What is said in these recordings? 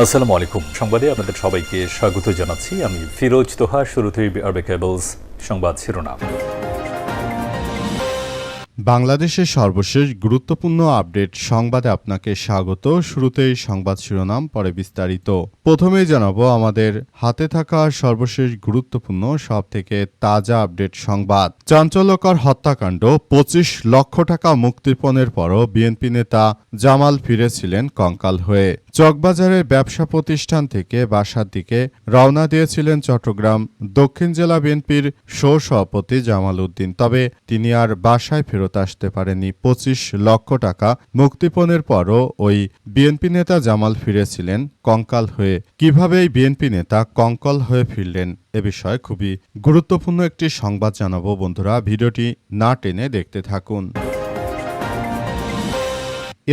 আসসালামু আলাইকুম। সংবাদে আপনাদের সবাইকে স্বাগত জানাচ্ছি। আমি ফিরোজ তোহা। শুরুতেই বিআরবি কেবলস সংবাদ শিরোনাম। বাংলাদেশের সর্বশেষ গুরুত্বপূর্ণ আপডেট সংবাদে আপনাকে স্বাগত। শুরুতেই সংবাদ শিরোনাম, পরে বিস্তারিত। প্রথমেই জানাবো আমাদের হাতে থাকা সর্বশেষ গুরুত্বপূর্ণ সবথেকে তাজা আপডেট সংবাদ। চাঞ্চল্যকর হত্যাকাণ্ড, 25 লক্ষ টাকা মুক্তিপণের পরও বিএনপি নেতা জামাল ফিরেছিলেন কঙ্কাল হয়ে। চকবাজারের ব্যবসা প্রতিষ্ঠান থেকে বাসার দিকে রওনা দিয়েছিলেন চট্টগ্রাম দক্ষিণ জেলা বিএনপির সহসভাপতি জামাল উদ্দিন। তবে তিনি আর বাসায় ফেরত আসতে পারেননি। 25 লক্ষ টাকা মুক্তিপণের পরও ওই বিএনপি নেতা জামাল ফিরেছিলেন কঙ্কাল হয়ে। কিভাবে এই বিএনপি নেতা কঙ্কাল হয়ে ফিরলেন, এ বিষয়ে খুবই গুরুত্বপূর্ণ একটি সংবাদ জানাবো বন্ধুরা। ভিডিওটি না টেনে দেখতে থাকুন।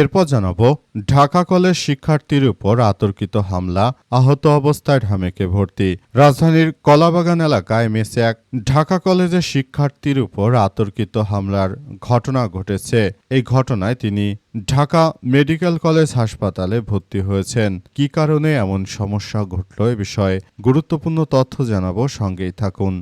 এরপর জানাবো ঢাকা কলেজ শিক্ষার্থীর উপর আতর্কিত হামলা, আহত অবস্থায় ঢামেকে ভর্তি। রাজধানীর কলাবাগান এলাকায় মেসে এক ঢাকা কলেজের শিক্ষার্থীর উপর আতর্কিত হামলার ঘটনা ঘটেছে। এই ঘটনায় তিনি ঢাকা মেডিকেল কলেজ হাসপাতালে ভর্তি হয়েছেন। কী কারণে এমন সমস্যা ঘটল, এ বিষয়ে গুরুত্বপূর্ণ তথ্য জানাবো, সঙ্গেই থাকুন।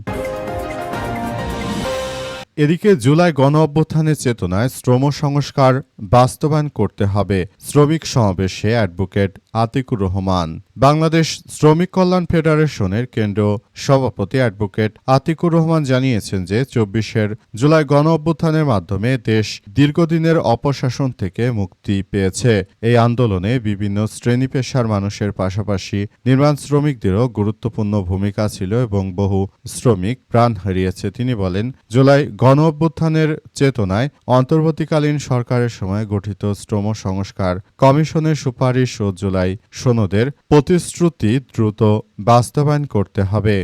এদিকে জুলাই গণ অভ্যুত্থানের চেতনায় শ্রম সংস্কার বাস্তবায়ন করতে হবে। শ্রমিক সমাবেশে অ্যাডভোকেট আতিকুর রহমান। বাংলাদেশ শ্রমিক কল্যাণ ফেডারেশনের কেন্দ্রীয় সভাপতি অ্যাডভোকেট আতিকুর রহমান জানিয়েছেন যে 24 জুলাই গণ অভ্যুত্থানের মাধ্যমে দেশ দীর্ঘদিনের অপশাসন থেকে মুক্তি পেয়েছে। এই আন্দোলনে বিভিন্ন শ্রেণী পেশার মানুষের পাশাপাশি নির্মাণ শ্রমিকদেরও গুরুত্বপূর্ণ ভূমিকা ছিল এবং বহু শ্রমিক প্রাণ হারিয়েছে। তিনি বলেন, জুলাই গণ অভ্যুত্থানের চেতনায় অন্তর্বর্তীকালীন সরকারের সময় গঠিত শ্রম সংস্কার কমিশনের সুপারিশ ও জুলাই সনদের প্রতিশ্রুতি দ্রুত বাস্তবায়ন করতে হবে।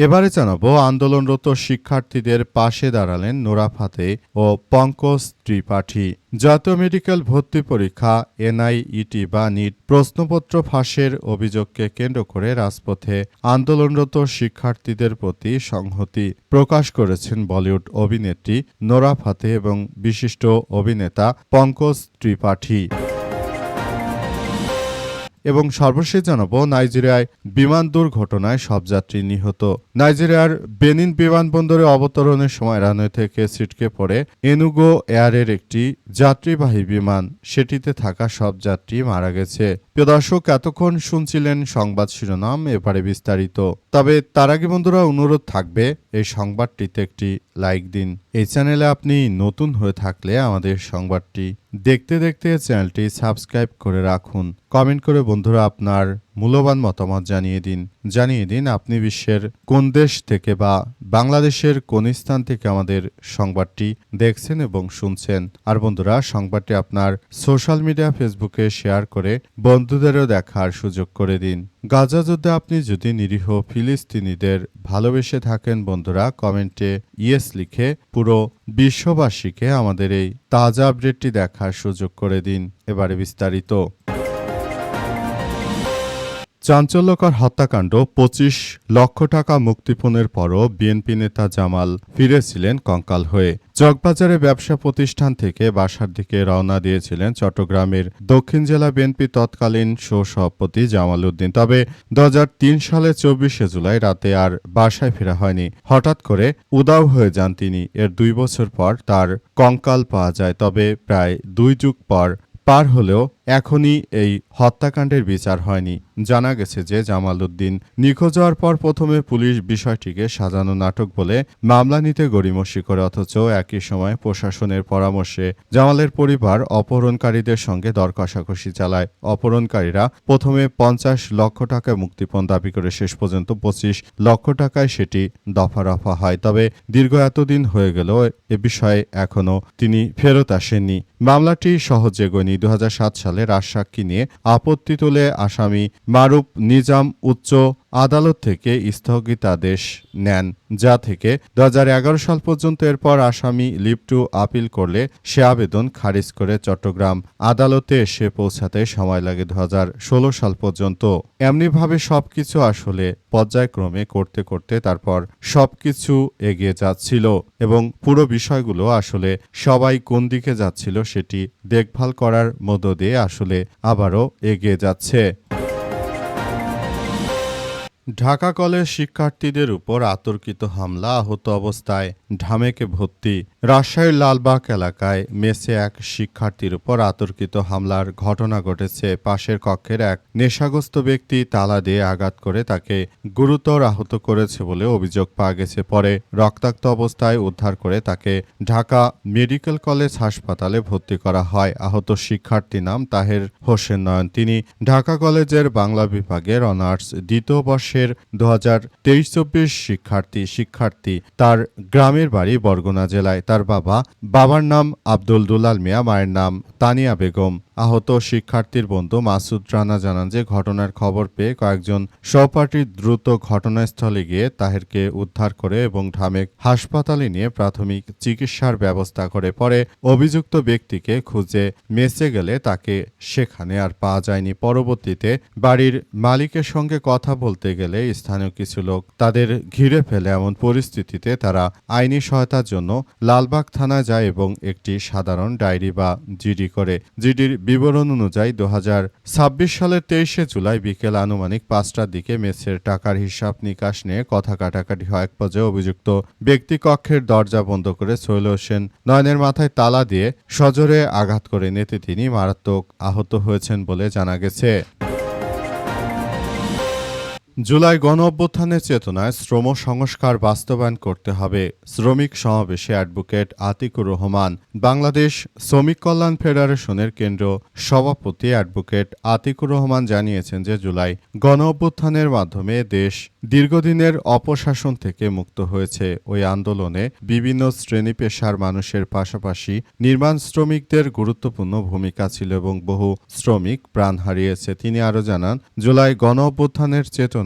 এবারে জানাবো আন্দোলনরত শিক্ষার্থীদের পাশে দাঁড়ালেন নোরা ফাতেহি ও পঙ্কজ ত্রিপাঠী। জাতীয় মেডিকেল ভর্তি পরীক্ষা এনআইইটি বা নিট প্রশ্নপত্র ফাঁসের অভিযোগকে কেন্দ্র করে রাজপথে আন্দোলনরত শিক্ষার্থীদের প্রতি সংহতি প্রকাশ করেছেন বলিউড অভিনেত্রী নোরা ফাতেহি এবং বিশিষ্ট অভিনেতা পঙ্কজ ত্রিপাঠী। এবং সর্বশেষ জানাবো নাইজেরিয়ায় বিমান দুর্ঘটনায় সব যাত্রী নিহত। নাইজেরিয়ার বেনিন বিমানবন্দরে অবতরণের সময় রানওয়ে থেকে ছিটকে পড়ে এনুগো এয়ারের একটি যাত্রীবাহী বিমান। সেটিতে থাকা সব যাত্রী মারা গেছে। প্রিয় দর্শক, এতক্ষণ শুনছিলেন সংবাদ শিরোনাম, এবারে বিস্তারিত। তবে তার আগে বন্ধুরা অনুরোধ থাকবে এই সংবাদটিতে একটি লাইক দিন। এই চ্যানেলে আপনি নতুন হয়ে থাকলে আমাদের সংবাদটি দেখতে দেখতে চ্যানেলটি সাবস্ক্রাইব করে রাখুন। কমেন্ট করে বন্ধুরা আপনার মূল্যবান মতামত জানিয়ে দিন আপনি বিশ্বের কোন দেশ থেকে বা বাংলাদেশের কোন স্থান থেকে আমাদের সংবাদটি দেখছেন এবং শুনছেন। আর বন্ধুরা, সংবাদটি আপনার সোশ্যাল মিডিয়া ফেসবুকে শেয়ার করে বন্ধুদেরও দেখার সুযোগ করে দিন। গাজা যুদ্ধে আপনি যদি নিরীহ ফিলিস্তিনিদের ভালোবেসে থাকেন বন্ধুরা, কমেন্টে ইয়েস লিখে পুরো বিশ্ববাসীকে আমাদের এই তাজা আপডেটটি দেখার সুযোগ করে দিন। এবারে বিস্তারিত। চাঞ্চল্যকর হত্যাকাণ্ড, 25 লক্ষ টাকা মুক্তিপণের পরও বিএনপি নেতা জামাল ফিরেছিলেন কঙ্কাল হয়ে। চকবাজারে ব্যবসা প্রতিষ্ঠান থেকে বাসার দিকে রওনা দিয়েছিলেন চট্টগ্রামের দক্ষিণ জেলা বিএনপি তৎকালীন সহসভাপতি জামাল উদ্দিন। তবে 2003 সালে 24 জুলাই রাতে আর বাসায় ফেরা হয়নি। হঠাৎ করে উধাও হয়ে যান তিনি। এর 2 বছর পর তার কঙ্কাল পাওয়া যায়। তবে প্রায় 2 যুগ পার হলেও এখনই এই হত্যাকাণ্ডের বিচার হয়নি। জানা গেছে যে জামাল উদ্দিন নিখোঁজ হওয়ার পর প্রথমে পুলিশ বিষয়টিকে সাজানো নাটক বলে মামলা নিতে গড়িমসি করে, অথচ একই সময় প্রশাসনের পরামর্শে জামালের পরিবার অপহরণকারীদের সঙ্গে দর কষাকষি চালায়। অপহরণকারীরা প্রথমে 50 লক্ষ টাকা মুক্তিপণ দাবি করে শেষ পর্যন্ত 25 লক্ষ টাকায় সেটি দফা হয়। তবে দীর্ঘ এতদিন হয়ে গেল এ বিষয়ে এখনও তিনি ফেরত আসেননি। মামলাটি সহজে গণি 2007 সালে রাজসাক্ষী নিয়ে আপত্তি তুলে আসামি মারুফ নিজাম উচ্চ আদালত থেকে স্থগিতাদেশ নেন, যা থেকে 2011 সাল পর্যন্ত। এরপর আসামি লিভ টু আপিল করলে সে আবেদন খারিজ করে চট্টগ্রাম আদালতে এসে পৌঁছাতে সময় লাগে 2016 সাল পর্যন্ত। এমনিভাবে সবকিছু আসলে পর্যায়ক্রমে করতে করতে তারপর সবকিছু এগিয়ে যাচ্ছিল এবং পুরো বিষয়গুলো আসলে সবাই কোন দিকে যাচ্ছিল সেটি দেখভাল করার মধ্য দিয়ে আসলে আবারও এগিয়ে যাচ্ছে। ঢাকা কলেজ শিক্ষার্থীদের উপর আতর্কিত হামলা, আহত অবস্থায় ঢামেকে ভর্তি। রাজশাহীর লালবাগ এলাকায় মেসে এক শিক্ষার্থীর উপর আতর্কিত হামলার ঘটনা ঘটেছে। পাশের কক্ষের এক নেশাগ্রস্ত ব্যক্তি তালা দিয়ে আঘাত করে তাকে গুরুতর আহত করেছে বলে অভিযোগ পাওয়া গেছে। পরে রক্তাক্ত অবস্থায় উদ্ধার করে তাকে ঢাকা মেডিকেল কলেজ হাসপাতালে ভর্তি করা হয়। আহত শিক্ষার্থীর নাম তাহের হোসেন নয়ন। তিনি ঢাকা কলেজের বাংলা বিভাগের অনার্স দ্বিতীয় বর্ষের 2023-24 শিক্ষার্থী। তার গ্রামের বাড়ি বরগুনা জেলায়। তার বাবার নাম আব্দুল দুলাল মিয়া, মায়ের নাম তানিয়া বেগম। আহত শিক্ষার্থীর বন্ধু মাসুদ রানা জানান যে ঘটনার খবর পেয়ে কয়েকজন সহপাঠী দ্রুত ঘটনাস্থলে গিয়ে তাহেরকে উদ্ধার করে এবং ঢামেক হাসপাতালে নিয়ে প্রাথমিক চিকিৎসার ব্যবস্থা করে। পরে অভিযুক্ত ব্যক্তিকে খুঁজে মেসে গেলে তাকে সেখানে আর পাওয়া যায়নি। পরবর্তীতে বাড়ির মালিকের সঙ্গে কথা বলতে গেলে স্থানীয় কিছু লোক তাদের ঘিরে ফেলে। এমন পরিস্থিতিতে তারা আইনি সহায়তার জন্য লালবাগ থানায় যায় এবং একটি সাধারণ ডায়েরি বা জিডি করে। জিডির বিবরণ অনুযায়ী 2026 সালের 23 জুলাই বিকেল আনুমানিক 5টার দিকে মেসের টাকার হিসাব নিকাশ নিয়ে কথা কাটাকাটি হয়। এক পর্যায়ে অভিযুক্ত ব্যক্তি কক্ষের দরজা বন্ধ করে সোহেল হোসেন নয়নের মাথায় তালা দিয়ে সজোরে আঘাত করে নেতে তিনি মারাত্মক আহত হয়েছেন বলে জানা গেছে। জুলাই গণঅভ্যুত্থানের চেতনায় শ্রম সংস্কার বাস্তবায়ন করতে হবে। শ্রমিক সমাবেশে অ্যাডভোকেট আতিকুর রহমান। বাংলাদেশ শ্রমিক কল্যাণ ফেডারেশনের কেন্দ্রীয় সভাপতি অ্যাডভোকেট আতিকুর রহমান জানিয়েছেন যে জুলাই গণঅভ্যুত্থানের মাধ্যমে দেশ দীর্ঘদিনের অপশাসন থেকে মুক্ত হয়েছে। ওই আন্দোলনে বিভিন্ন শ্রেণী পেশার মানুষের পাশাপাশি নির্মাণ শ্রমিকদের গুরুত্বপূর্ণ ভূমিকা ছিল এবং বহু শ্রমিক প্রাণ হারিয়েছে। তিনি আরও জানান, জুলাই গণঅভ্যুত্থানের চেতনায়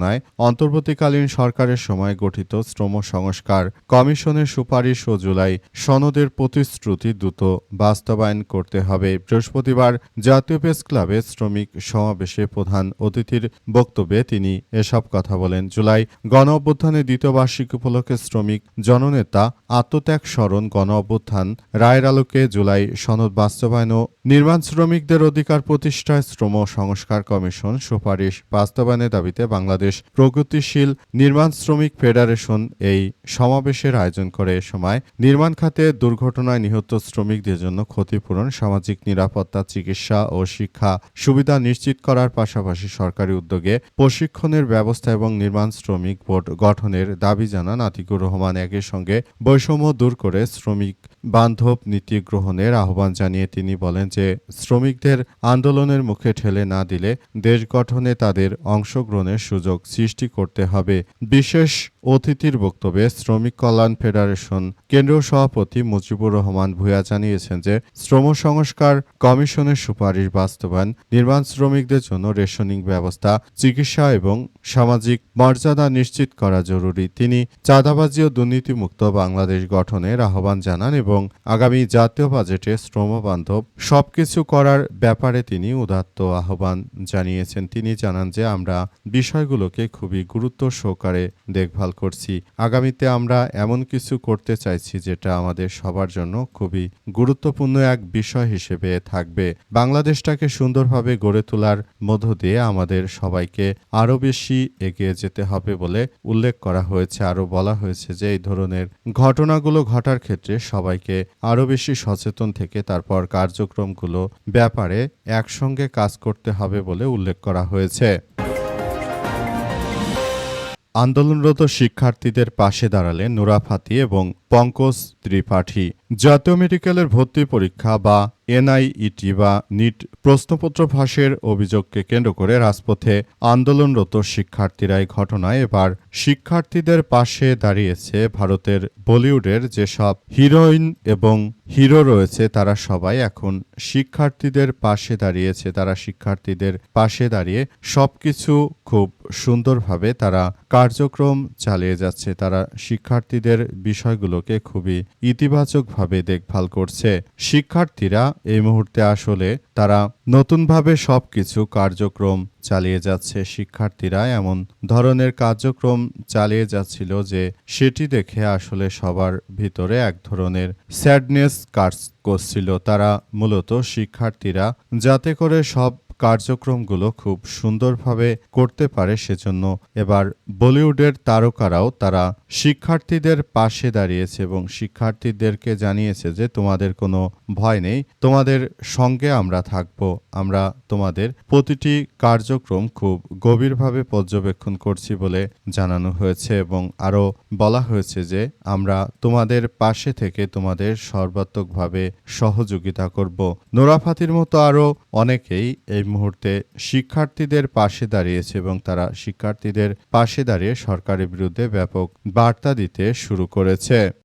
অন্তর্বর্তীকালীন সরকারের সময় গঠিত শ্রম সংস্কার কমিশনের সুপারিশ ও জুলাই সনদের প্রতিশ্রুতি দ্রুত বাস্তবায়ন করতে হবে। বৃহস্পতিবার জাতীয় প্রেস ক্লাবে শ্রমিক সমাবেশে প্রধান অতিথির বক্তব্যে তিনি এসব কথা বলেন। জুলাই গণ অভ্যুত্থানের দ্বিতীয় বার্ষিকী উপলক্ষে শ্রমিক জননেতা আত্মত্যাগ স্মরণ গণ অভ্যুত্থান রায়ের আলোকে জুলাই সনদ বাস্তবায়ন ও নির্মাণ শ্রমিকদের অধিকার প্রতিষ্ঠায় শ্রম সংস্কার কমিশন সুপারিশ বাস্তবায়নের দাবিতে বাংলাদেশ প্রগতিশীল নির্মাণ শ্রমিক ফেডারেশন এই সমাবেশের আয়োজন করে। এ সময় নির্মাণ খাতে দুর্ঘটনায় নিহত শ্রমিকদের জন্য ক্ষতিপূরণ, সামাজিক নিরাপত্তা, চিকিৎসা ও শিক্ষা সুবিধা নিশ্চিত করার পাশাপাশি সরকারি উদ্যোগে প্রশিক্ষণের ব্যবস্থা এবং নির্মাণ শ্রমিক বোর্ড গঠনের দাবি জানান আতিকুর রহমান। একই সঙ্গে বৈষম্য দূর করে শ্রমিক বান্ধব নীতি গ্রহণের আহ্বান জানিয়ে তিনি বলেন যে শ্রমিকদের আন্দোলনের মুখে ঠেলে না দিলে দেশ গঠনে তাদের অংশগ্রহণের সুযোগ সৃষ্টি করতে হবে। বিশেষ অতিথির বক্তব্যে শ্রমিক কল্যাণ ফেডারেশন কেন্দ্রীয় সভাপতি মুজিবুর রহমান ভূঁইয়া জানিয়েছেন যে শ্রম সংস্কার কমিশনের সুপারিশ বাস্তবায়ন, নির্মাণ শ্রমিকদের জন্য রেশনিং ব্যবস্থা, চিকিৎসা এবং সামাজিক মর্যাদা নিশ্চিত করা জরুরি। তিনি চাঁদাবাজি ও দুর্নীতিমুক্ত বাংলাদেশ গঠনের আহ্বান জানান এবং আগামী জাতীয় বাজেটে শ্রমবান্ধব সবকিছু করার ব্যাপারে তিনি উদাত্ত আহ্বান জানিয়েছেন। তিনি জানান যে আমরা বিষয়গুলোকে খুবই গুরুত্ব সহকারে দেখভাল করছি। আগামীতে আমরা এমন কিছু করতে চাইছি যেটা আমাদের সবার জন্য খুবই গুরুত্বপূর্ণ এক বিষয় হিসেবে থাকবে। বাংলাদেশটাকে সুন্দরভাবে গড়ে তোলার মধ্য দিয়ে আমাদের সবাইকে আরও বেশি এগিয়ে যেতে হবে বলে উল্লেখ করা হয়েছে। আরও বলা হয়েছে যে এই ধরনের ঘটনাগুলো ঘটার ক্ষেত্রে সবাইকে আরও বেশি সচেতন থেকে তারপর কার্যক্রমগুলো ব্যাপারে একসঙ্গে কাজ করতে হবে বলে উল্লেখ করা হয়েছে। আন্দোলনরত শিক্ষার্থীদের পাশে দাঁড়ালেন নুরা ফাতি এবং পঙ্কজ ত্রিপাঠী। জাতীয় মেডিকেলের ভর্তি পরীক্ষা বা এনআইইটি বা নিট প্রশ্নপত্র ফাঁসের অভিযোগকে কেন্দ্র করে রাজপথে আন্দোলনরত শিক্ষার্থীরা এই ঘটনায় এবার শিক্ষার্থীদের পাশে দাঁড়িয়েছে। ভারতের বলিউডের যেসব হিরোইন এবং হিরো রয়েছে তারা সবাই এখন শিক্ষার্থীদের পাশে দাঁড়িয়েছে। তারা শিক্ষার্থীদের পাশে দাঁড়িয়ে সবকিছু খুব সুন্দরভাবে তারা কার্যক্রম চালিয়ে যাচ্ছে। তারা শিক্ষার্থীদের বিষয়গুলোকে খুবই ইতিবাচকভাবে দেখভাল করছে। শিক্ষার্থীরা এই মুহূর্তে আসলে তারা নতুনভাবে সবকিছু কার্যক্রম চালিয়ে যাচ্ছে। শিক্ষার্থীরা এমন ধরনের কার্যক্রম চালিয়ে যাচ্ছিল যে সেটি দেখে আসলে সবার ভিতরে এক ধরনের স্যাডনেস কাজ করছিল। তারা মূলত শিক্ষার্থীরা যাতে করে সব কার্যক্রমগুলো খুব সুন্দরভাবে করতে পারে সেজন্য এবার বলিউডের তারকারাও তারা শিক্ষার্থীদের পাশে দাঁড়িয়েছে এবং শিক্ষার্থীদেরকে জানিয়েছে যে তোমাদের কোনো ভয় নেই, তোমাদের সঙ্গে আমরা থাকব। আমরা তোমাদের প্রতিটি কার্যক্রম খুব গভীরভাবে পর্যবেক্ষণ করছি বলে জানানো হয়েছে এবং আরও বলা হয়েছে যে আমরা তোমাদের পাশে থেকে তোমাদের সর্বাত্মকভাবে সহযোগিতা করব। নোরা ফাতির মতো আরও অনেকেই এই মুহূর্তে শিক্ষার্থীদের পাশে দাঁড়িয়েছে এবং তারা শিক্ষার্থীদের পাশে দাঁড়িয়ে সরকারের বিরুদ্ধে ব্যাপক বার্তা দিতে শুরু করেছে।